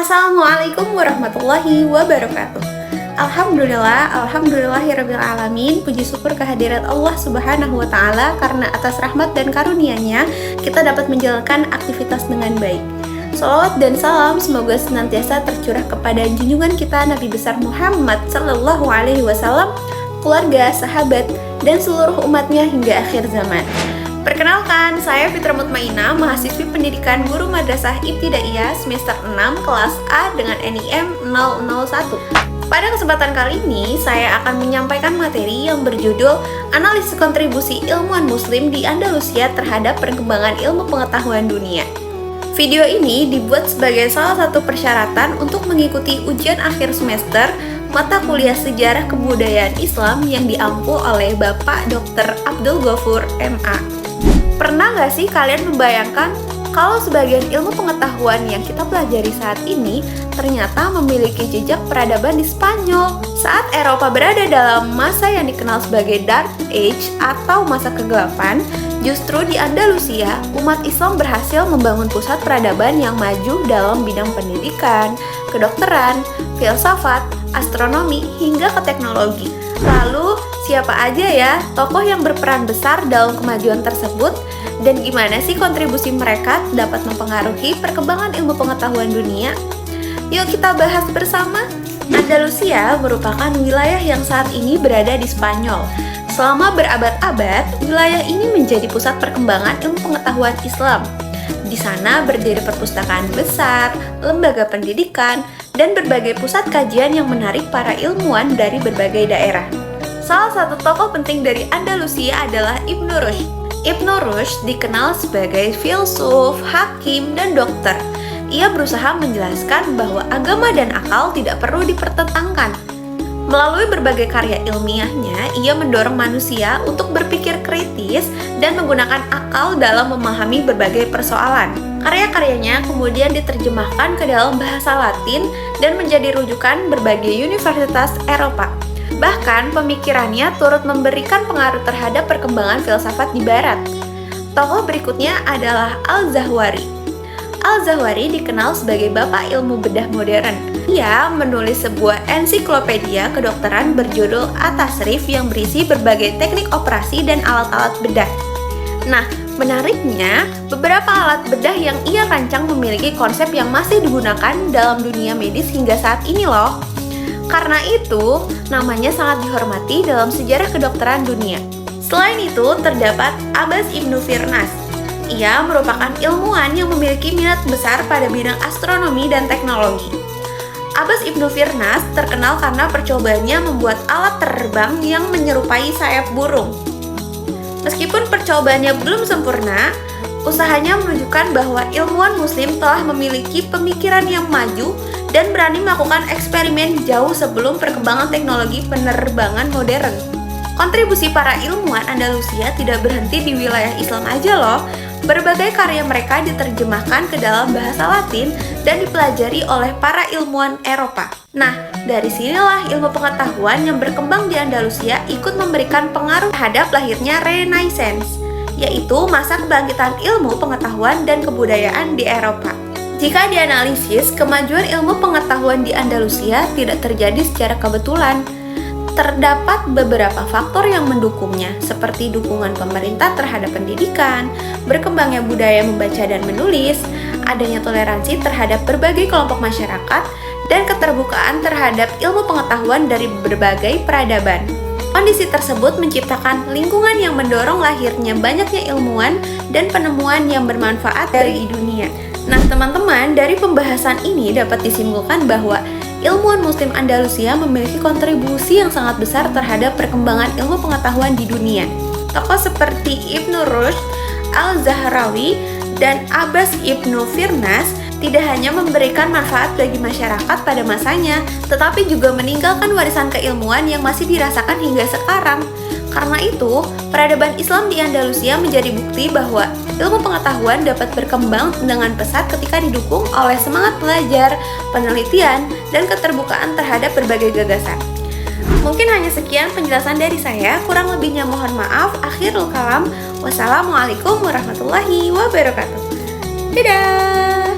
Assalamualaikum warahmatullahi wabarakatuh. Alhamdulillahirabbil alamin. Puji syukur kehadirat Allah Subhanahu wa taala karena atas rahmat dan karunia-Nya kita dapat menjalankan aktivitas dengan baik. Shalawat dan salam semoga senantiasa tercurah kepada junjungan kita Nabi besar Muhammad sallallahu alaihi wasallam, keluarga, sahabat, dan seluruh umatnya hingga akhir zaman. Perkenalkan, saya Fitra Mutmainah, mahasiswi pendidikan guru madrasah ibtidaiyah semester 6 kelas A dengan NIM 001. Pada kesempatan kali ini, saya akan menyampaikan materi yang berjudul Analisis Kontribusi Ilmuwan Muslim di Andalusia terhadap Perkembangan Ilmu Pengetahuan Dunia. Video ini dibuat sebagai salah satu persyaratan untuk mengikuti ujian akhir semester mata kuliah Sejarah Kebudayaan Islam yang diampu oleh Bapak Dr. Abdul Ghafur, MA. Pernah nggak sih kalian membayangkan kalau sebagian ilmu pengetahuan yang kita pelajari saat ini ternyata memiliki jejak peradaban di Spanyol? Saat Eropa berada dalam masa yang dikenal sebagai Dark Age atau masa kegelapan, justru di Andalusia, umat Islam berhasil membangun pusat peradaban yang maju dalam bidang pendidikan, kedokteran, filsafat, astronomi, hingga ke teknologi. Lalu, siapa aja ya tokoh yang berperan besar dalam kemajuan tersebut? Dan gimana sih kontribusi mereka dapat mempengaruhi perkembangan ilmu pengetahuan dunia? Yuk kita bahas bersama. Andalusia merupakan wilayah yang saat ini berada di Spanyol. Selama berabad-abad, wilayah ini menjadi pusat perkembangan ilmu pengetahuan Islam. Di sana berdiri perpustakaan besar, lembaga pendidikan, dan berbagai pusat kajian yang menarik para ilmuwan dari berbagai daerah. Salah satu tokoh penting dari Andalusia adalah Ibnu Rushd. Ibnu Rushd dikenal sebagai filsuf, hakim, dan dokter. Ia berusaha menjelaskan bahwa agama dan akal tidak perlu dipertentangkan. Melalui berbagai karya ilmiahnya, ia mendorong manusia untuk berpikir kritis dan menggunakan akal dalam memahami berbagai persoalan. Karya-karyanya kemudian diterjemahkan ke dalam bahasa Latin dan menjadi rujukan berbagai universitas Eropa. Bahkan pemikirannya turut memberikan pengaruh terhadap perkembangan filsafat di Barat. Tokoh berikutnya adalah Al-Zahwari. Al-Zahwari dikenal sebagai bapak ilmu bedah modern. Ia menulis sebuah ensiklopedia kedokteran berjudul At-Tasrif yang berisi berbagai teknik operasi dan alat-alat bedah. Nah, menariknya, beberapa alat bedah yang ia rancang memiliki konsep yang masih digunakan dalam dunia medis hingga saat ini loh. Karena itu, namanya sangat dihormati dalam sejarah kedokteran dunia. Selain itu, terdapat Abbas Ibnu Firnas. Ia merupakan ilmuwan yang memiliki minat besar pada bidang astronomi dan teknologi. Abbas Ibnu Firnas terkenal karena percobaannya membuat alat terbang yang menyerupai sayap burung. Meskipun percobaannya belum sempurna, usahanya menunjukkan bahwa ilmuwan muslim telah memiliki pemikiran yang maju dan berani melakukan eksperimen jauh sebelum perkembangan teknologi penerbangan modern. Kontribusi para ilmuwan Andalusia tidak berhenti di wilayah Islam aja loh. Berbagai karya mereka diterjemahkan ke dalam bahasa Latin dan dipelajari oleh para ilmuwan Eropa. Nah, dari sinilah ilmu pengetahuan yang berkembang di Andalusia ikut memberikan pengaruh terhadap lahirnya Renaissance, yaitu masa kebangkitan ilmu pengetahuan dan kebudayaan di Eropa. Jika dianalisis, kemajuan ilmu pengetahuan di Andalusia tidak terjadi secara kebetulan. Terdapat beberapa faktor yang mendukungnya, seperti dukungan pemerintah terhadap pendidikan, berkembangnya budaya membaca dan menulis, adanya toleransi terhadap berbagai kelompok masyarakat, dan keterbukaan terhadap ilmu pengetahuan dari berbagai peradaban. Kondisi tersebut menciptakan lingkungan yang mendorong lahirnya banyaknya ilmuwan dan penemuan yang bermanfaat dari dunia. Nah teman-teman, dari pembahasan ini dapat disimpulkan bahwa ilmuwan muslim Andalusia memiliki kontribusi yang sangat besar terhadap perkembangan ilmu pengetahuan di dunia. Tokoh seperti Ibnu Rushd, Al-Zahrawi, dan Abbas Ibnu Firnas tidak hanya memberikan manfaat bagi masyarakat pada masanya, tetapi juga meninggalkan warisan keilmuan yang masih dirasakan hingga sekarang. Karena itu, peradaban Islam di Andalusia menjadi bukti bahwa ilmu pengetahuan dapat berkembang dengan pesat ketika didukung oleh semangat belajar, penelitian, dan keterbukaan terhadap berbagai gagasan. Mungkin hanya sekian penjelasan dari saya, kurang lebihnya mohon maaf. Akhirul kalam, wassalamualaikum warahmatullahi wabarakatuh. Dadah!